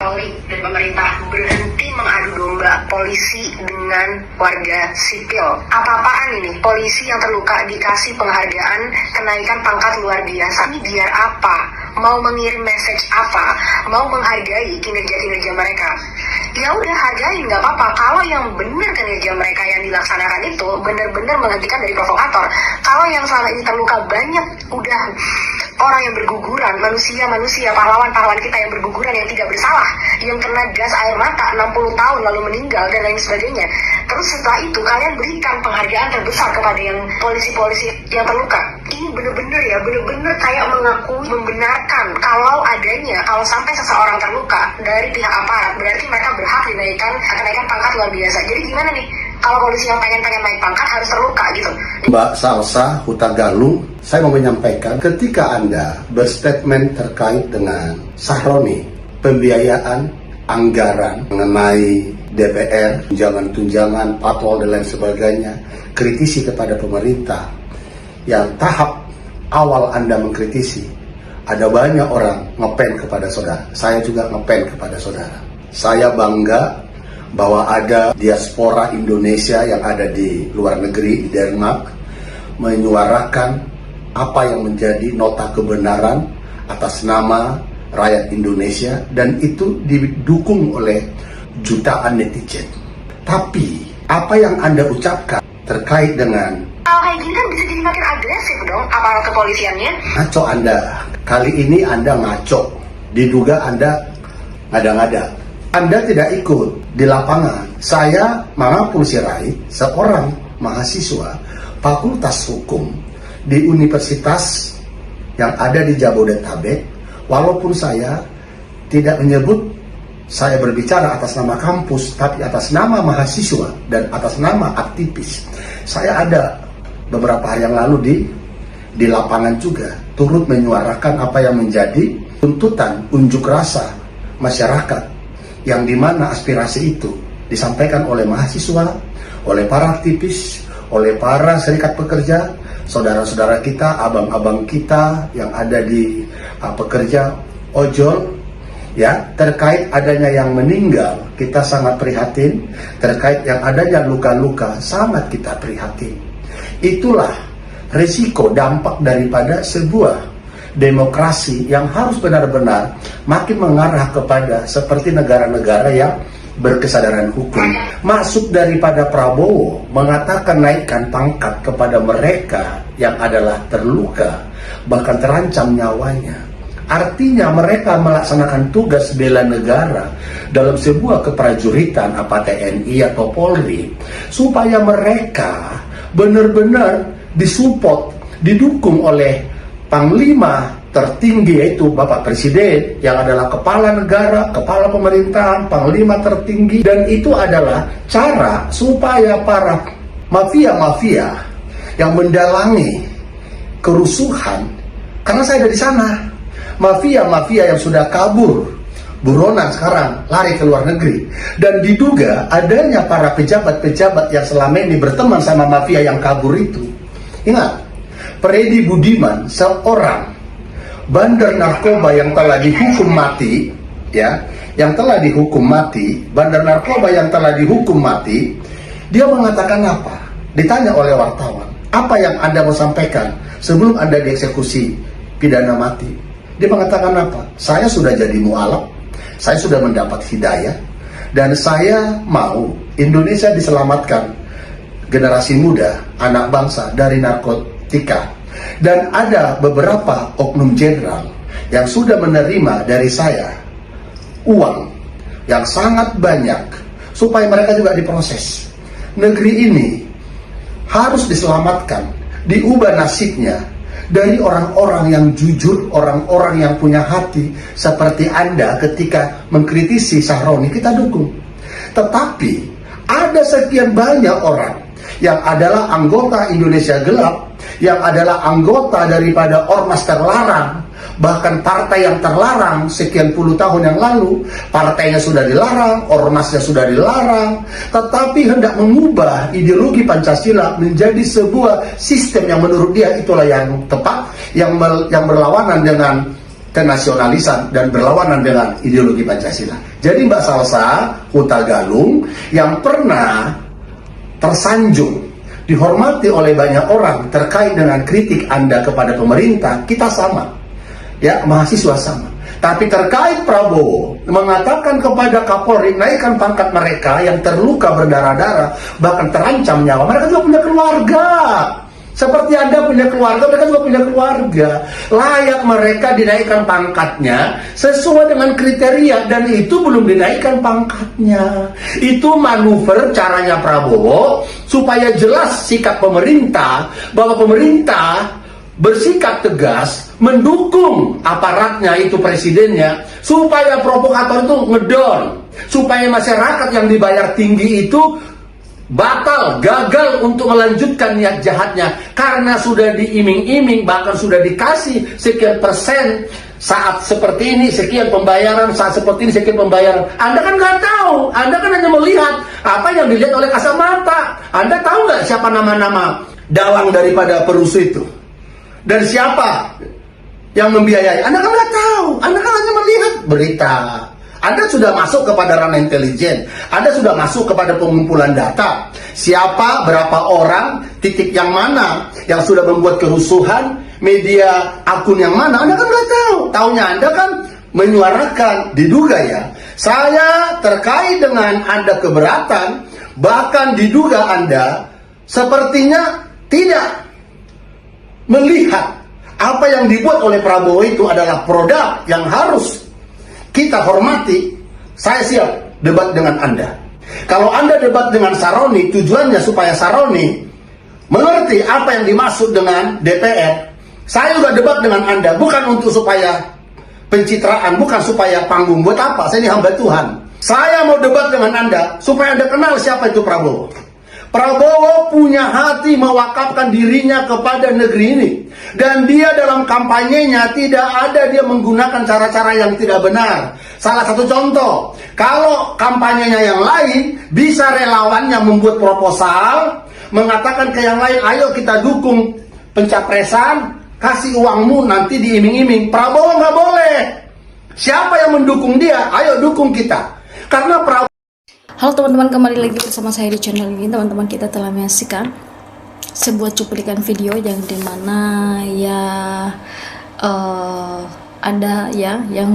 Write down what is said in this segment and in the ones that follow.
Polri dan pemerintah berhenti mengadu domba polisi dengan warga sipil. Apa-apaan ini? Polisi yang terluka dikasih penghargaan kenaikan pangkat luar biasa. Ini biar apa? Mau mengirim message apa? Mau menghargai kinerja-kinerja mereka? Ya udah, hargai, nggak apa-apa. Kalau yang benar kinerja mereka yang dilaksanakan itu benar-benar menghentikan dari provokator. Kalau yang selama ini terluka banyak, udah orang yang berguguran, manusia, pahlawan-pahlawan kita yang berguguran, yang tidak bersalah, yang kena gas air mata 60 tahun lalu meninggal dan lain sebagainya. Terus setelah itu kalian berikan penghargaan terbesar kepada yang polisi-polisi yang terluka. Ini bener-bener kayak mengakui, membenarkan kalau sampai seseorang terluka dari pihak aparat, berarti mereka berhak kenaikan pangkat luar biasa. Jadi gimana nih kalau polisi yang pengen naik pangkat harus terluka gitu? Mbak Salsa Hutagalung, saya mau menyampaikan ketika Anda berstatement terkait dengan Sahroni, pembiayaan anggaran mengenai DPR, tunjangan, patwal dan lain sebagainya, kritisi kepada pemerintah, yang tahap awal Anda mengkritisi, ada banyak orang ngepen kepada saudara. Saya juga ngepen kepada saudara. Saya bangga bahwa ada diaspora Indonesia yang ada di luar negeri, di Denmark, menyuarakan apa yang menjadi nota kebenaran atas nama rakyat Indonesia, dan itu didukung oleh jutaan netizen. Tapi apa yang Anda ucapkan terkait dengan kalau kayak gini kan bisa jadi makin agresif dong aparat kepolisiannya. Ngaco Anda. Kali ini Anda ngaco. Diduga Anda ngada-ngada. Anda tidak ikut di lapangan. Saya, Mangapul Sirait, seorang mahasiswa Fakultas Hukum di universitas yang ada di Jabodetabek, walaupun saya tidak menyebut saya berbicara atas nama kampus, tapi atas nama mahasiswa dan atas nama aktivis. Saya ada beberapa hari yang lalu di lapangan juga, turut menyuarakan apa yang menjadi tuntutan unjuk rasa masyarakat, yang dimana aspirasi itu disampaikan oleh mahasiswa, oleh para aktivis, oleh para serikat pekerja, saudara-saudara kita, abang-abang kita yang ada di pekerja ojol, ya, terkait adanya yang meninggal, kita sangat prihatin. Terkait yang adanya luka-luka, sangat kita prihatin. Itulah risiko dampak daripada sebuah demokrasi yang harus benar-benar makin mengarah kepada seperti negara-negara yang berkesadaran hukum. Maksud daripada Prabowo mengatakan naikkan pangkat kepada mereka yang adalah terluka, bahkan terancam nyawanya. Artinya mereka melaksanakan tugas bela negara dalam sebuah keprajuritan, apa TNI atau Polri, supaya mereka benar-benar disupport, didukung oleh Panglima tertinggi, yaitu Bapak Presiden, yang adalah kepala negara, kepala pemerintahan, Panglima tertinggi. Dan itu adalah cara supaya para mafia-mafia yang mendalangi kerusuhan, karena saya ada di sana, mafia-mafia yang sudah kabur, buronan sekarang lari ke luar negeri, dan diduga adanya para pejabat-pejabat yang selama ini berteman sama mafia yang kabur itu. Ingat, Freddy Budiman, seorang bandar narkoba yang telah dihukum mati, ya, yang telah dihukum mati, bandar narkoba yang telah dihukum mati, dia mengatakan apa? Ditanya oleh wartawan, apa yang Anda mau sampaikan sebelum Anda dieksekusi pidana mati? Dia mengatakan apa? Saya sudah jadi mualaf, saya sudah mendapat hidayah, dan saya mau Indonesia diselamatkan, generasi muda, anak bangsa dari narkotika. Dan ada beberapa oknum jenderal yang sudah menerima dari saya uang yang sangat banyak supaya mereka juga diproses. Negeri ini harus diselamatkan, diubah nasibnya dari orang-orang yang jujur, orang-orang yang punya hati seperti Anda. Ketika mengkritisi Sahroni, kita dukung. Tetapi ada sekian banyak orang yang adalah anggota Indonesia Gelap, yang adalah anggota daripada ormas terlarang, bahkan partai yang terlarang sekian puluh tahun yang lalu, partainya sudah dilarang, ormasnya sudah dilarang, tetapi hendak mengubah ideologi Pancasila menjadi sebuah sistem yang menurut dia itulah yang tepat, yang berlawanan dengan kenasionalisan dan berlawanan dengan ideologi Pancasila. Jadi Mbak Salsa Huta Galung yang pernah tersanjung, dihormati oleh banyak orang terkait dengan kritik Anda kepada pemerintah, kita sama. Ya, mahasiswa sama. Tapi terkait Prabowo mengatakan kepada Kapolri naikkan pangkat mereka yang terluka berdarah-darah, bahkan terancam nyawa, mereka juga punya keluarga. Seperti Anda punya keluarga, mereka juga punya keluarga. Layak mereka dinaikkan pangkatnya sesuai dengan kriteria, dan itu belum dinaikkan pangkatnya. Itu manuver caranya Prabowo supaya jelas sikap pemerintah, bahwa pemerintah bersikap tegas mendukung aparatnya, itu presidennya, supaya provokator itu ngedon, supaya masyarakat yang dibayar tinggi itu batal, gagal untuk melanjutkan niat jahatnya karena sudah diiming-iming, bahkan sudah dikasih sekian persen saat seperti ini, sekian pembayaran, saat seperti ini sekian pembayaran. Anda kan nggak tahu, Anda kan hanya melihat apa yang dilihat oleh kasat mata. Anda tahu nggak siapa nama-nama dalang daripada perusuh itu, dan siapa yang membiayai? Anda kan nggak tahu, Anda kan hanya melihat berita. Anda sudah masuk kepada ranah intelijen, Anda sudah masuk kepada pengumpulan data. Siapa, berapa orang, titik yang mana yang sudah membuat kerusuhan, media akun yang mana, Anda kan nggak tahu. Taunya Anda kan menyuarakan, diduga ya, saya terkait dengan Anda keberatan, bahkan diduga Anda sepertinya tidak melihat apa yang dibuat oleh Prabowo itu adalah produk yang harus kita hormati. Saya siap debat dengan Anda. Kalau Anda debat dengan Saroni, tujuannya supaya Saroni mengerti apa yang dimaksud dengan DPR. Saya juga debat dengan Anda, bukan untuk supaya pencitraan, bukan supaya panggung. Buat apa? Saya ini hamba Tuhan. Saya mau debat dengan Anda supaya Anda kenal siapa itu Prabowo. Prabowo punya hati mewakafkan dirinya kepada negeri ini. Dan dia dalam kampanyenya tidak ada dia menggunakan cara-cara yang tidak benar. Salah satu contoh, kalau kampanyenya yang lain, bisa relawannya membuat proposal, mengatakan ke yang lain, ayo kita dukung pencapresan, kasih uangmu nanti diiming-iming. Prabowo nggak boleh. Siapa yang mendukung dia, ayo dukung kita. Karena Prabowo. Halo teman-teman, kembali lagi bersama saya di channel ini. Teman-teman, kita telah menyaksikan sebuah cuplikan video yang dimana ya ada ya yang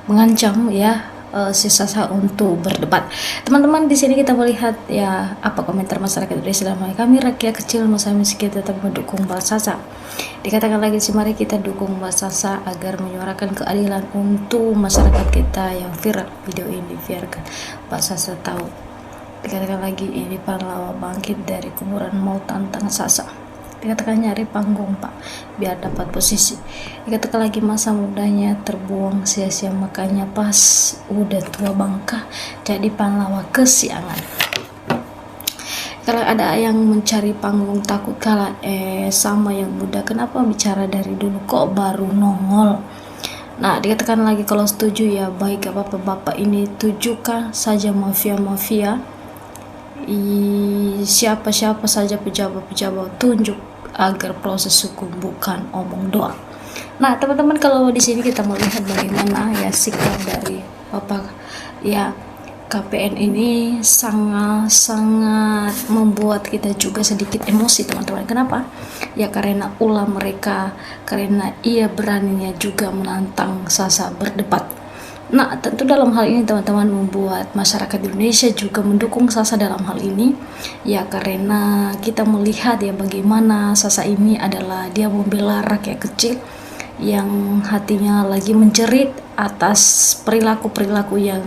mengancam ya si Sasa untuk berdebat. Teman-teman, di sini kita melihat ya apa komentar masyarakat Indonesia dalam hal kami rakyat kecil masa miskin tetap mendukung Mbak Sasa. Dikatakan lagi sih, mari kita dukung Mbak Sasa agar menyuarakan keadilan untuk masyarakat kita yang viral. Video ini biarkan Mbak Sasa tahu. Dikatakan lagi, ini pahlawan bangkit dari kuburan mau tantang Sasa. Dikatakan nyari panggung Pak biar dapat posisi. Dikatakan lagi masa mudanya terbuang sia-sia, makanya pas udah tua bangka jadi pahlawan kesiangan. Kalau ada yang mencari panggung takut kalah, sama yang muda, kenapa bicara dari dulu kok baru nongol? Nah, dikatakan lagi kalau setuju ya baik, bapak-bapak ini tujukan saja mafia-mafia, siapa-siapa saja pejabat-pejabat tunjuk agar proses hukum bukan omong doang. Nah, teman-teman, kalau di sini kita melihat bagaimana ya sikap dari bapak ya KPN ini sangat membuat kita juga sedikit emosi, teman-teman. Kenapa? Ya karena ulah mereka, karena ia beraninya juga menantang Sasa berdebat. Nah, tentu dalam hal ini teman-teman membuat masyarakat Indonesia juga mendukung Sasa dalam hal ini. Ya karena kita melihat ya bagaimana Sasa ini adalah dia membela rakyat kecil yang hatinya lagi menjerit atas perilaku-perilaku yang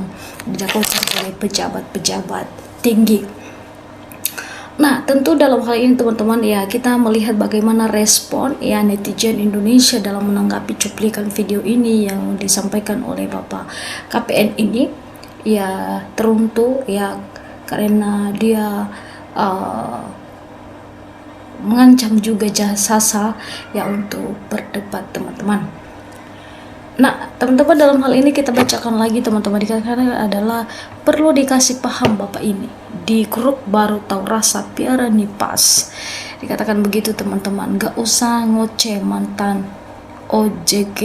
dilakukan oleh pejabat-pejabat tinggi. Nah, tentu dalam hal ini teman-teman ya kita melihat bagaimana respon ya netizen Indonesia dalam menanggapi cuplikan video ini yang disampaikan oleh Bapak KPN ini. Ya teruntuk ya karena dia mengancam juga Sasa ya untuk berdebat, teman-teman. Nah, teman-teman, dalam hal ini kita bacakan lagi, teman-teman, dikatakan adalah perlu dikasih paham bapak ini di grup baru tahu rasa piara nipas. Dikatakan begitu, teman-teman, gak usah ngoceh mantan OJK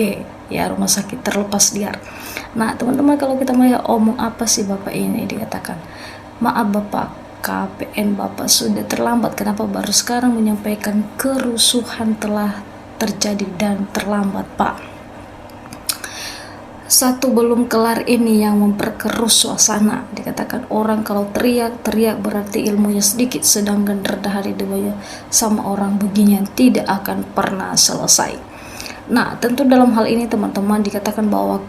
ya rumah sakit terlepas liar. Nah teman-teman, kalau kita melihat omong apa sih bapak ini, dikatakan maaf bapak, KPN bapak sudah terlambat, kenapa baru sekarang menyampaikan kerusuhan telah terjadi dan terlambat pak. Satu belum kelar ini yang memperkeruh suasana, dikatakan orang kalau teriak berarti ilmunya sedikit, sedangkan rendah hati dewa sama orang beginian tidak akan pernah selesai. Nah tentu dalam hal ini teman-teman dikatakan bahwa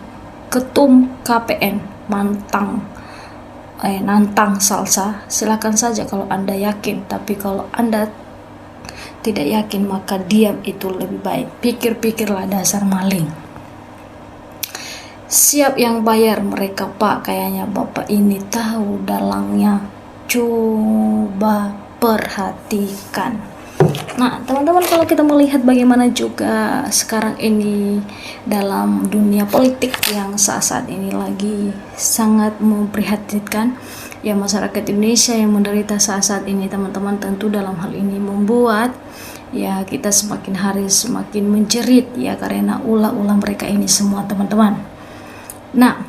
ketum KPN nantang Salsa, silakan saja kalau anda yakin, tapi kalau anda tidak yakin maka diam itu lebih baik. Pikir-pikirlah dasar maling. Siap yang bayar mereka pak, kayaknya bapak ini tahu dalangnya, coba perhatikan. Nah teman-teman, kalau kita melihat bagaimana juga sekarang ini dalam dunia politik yang saat ini lagi sangat memprihatinkan ya, masyarakat Indonesia yang menderita saat ini teman-teman, tentu dalam hal ini membuat ya kita semakin hari semakin menjerit ya, karena ulah-ulah mereka ini semua teman-teman. Nah,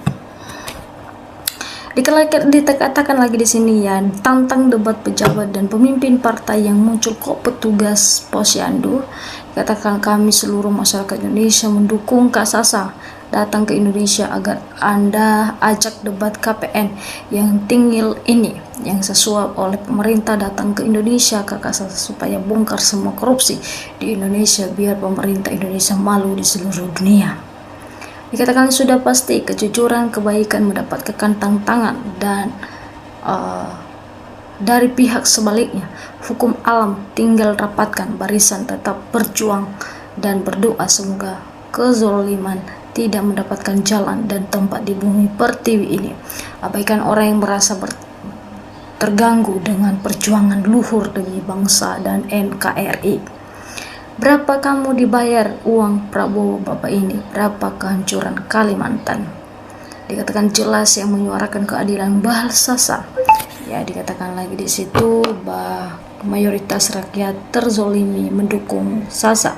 dikatakan lagi di sini ya, tantang debat pejabat dan pemimpin partai yang muncul kok petugas posyandu. Katakan kami seluruh masyarakat Indonesia mendukung Kak Sasa datang ke Indonesia agar Anda ajak debat KPN yang tinggal ini yang sesuap oleh pemerintah datang ke Indonesia Kak Sasa supaya bongkar semua korupsi di Indonesia biar pemerintah Indonesia malu di seluruh dunia. Dikatakan sudah pasti kejujuran kebaikan mendapatkan tantangan dan dari pihak sebaliknya hukum alam tinggal rapatkan barisan, tetap berjuang dan berdoa semoga kezoliman tidak mendapatkan jalan dan tempat di bumi pertiwi ini. Abaikan orang yang merasa terganggu dengan perjuangan luhur demi bangsa dan NKRI. Berapa kamu dibayar uang Prabowo bapak ini? Berapa kehancuran Kalimantan? Dikatakan jelas yang menyuarakan keadilan Sasa. Ya dikatakan lagi di situ bahwa mayoritas rakyat terzolimi mendukung Sasa.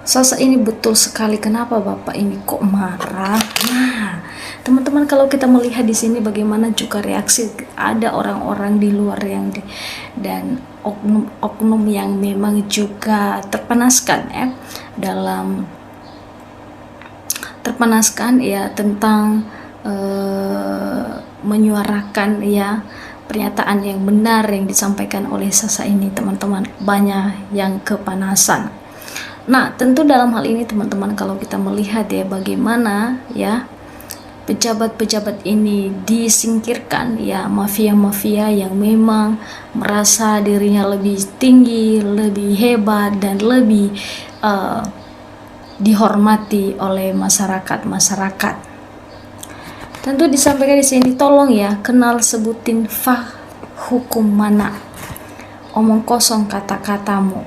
Sasa ini betul sekali. Kenapa bapak ini kok marah? Nah teman-teman, kalau kita melihat di sini bagaimana juga reaksi ada orang-orang di luar yang dan oknum yang memang juga terpanaskan ya dalam ya tentang menyuarakan ya pernyataan yang benar yang disampaikan oleh Sasa ini teman-teman, banyak yang kepanasan. Nah tentu dalam hal ini teman-teman, kalau kita melihat ya bagaimana ya pejabat-pejabat ini disingkirkan ya, mafia-mafia yang memang merasa dirinya lebih tinggi, lebih hebat dan lebih dihormati oleh masyarakat. Tentu disampaikan di sini, tolong ya kenal sebutin hukum mana, omong kosong kata-katamu,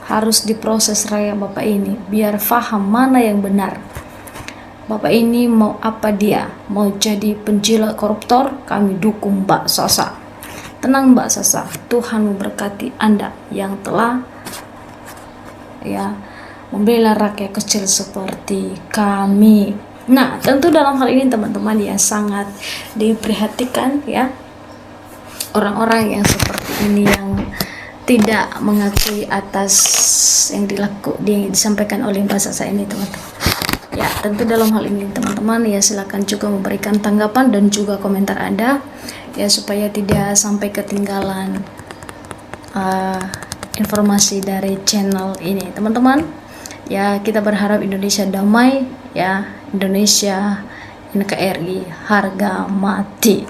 harus diproses raya bapak ini biar faham mana yang benar. Bapak ini mau apa dia? Mau jadi penjilat koruptor? Kami dukung Mbak Sasa. Tenang Mbak Sasa, Tuhan memberkati Anda yang telah ya membela rakyat kecil seperti kami. Nah, tentu dalam hal ini teman-teman ya sangat diperhatikan ya orang-orang yang seperti ini yang tidak mengakui atas yang disampaikan oleh Mbak Sasa ini teman-teman. Ya tentu dalam hal ini teman-teman ya silakan juga memberikan tanggapan dan juga komentar Anda ya supaya tidak sampai ketinggalan informasi dari channel ini teman-teman. Ya kita berharap Indonesia damai ya, Indonesia NKRI harga mati.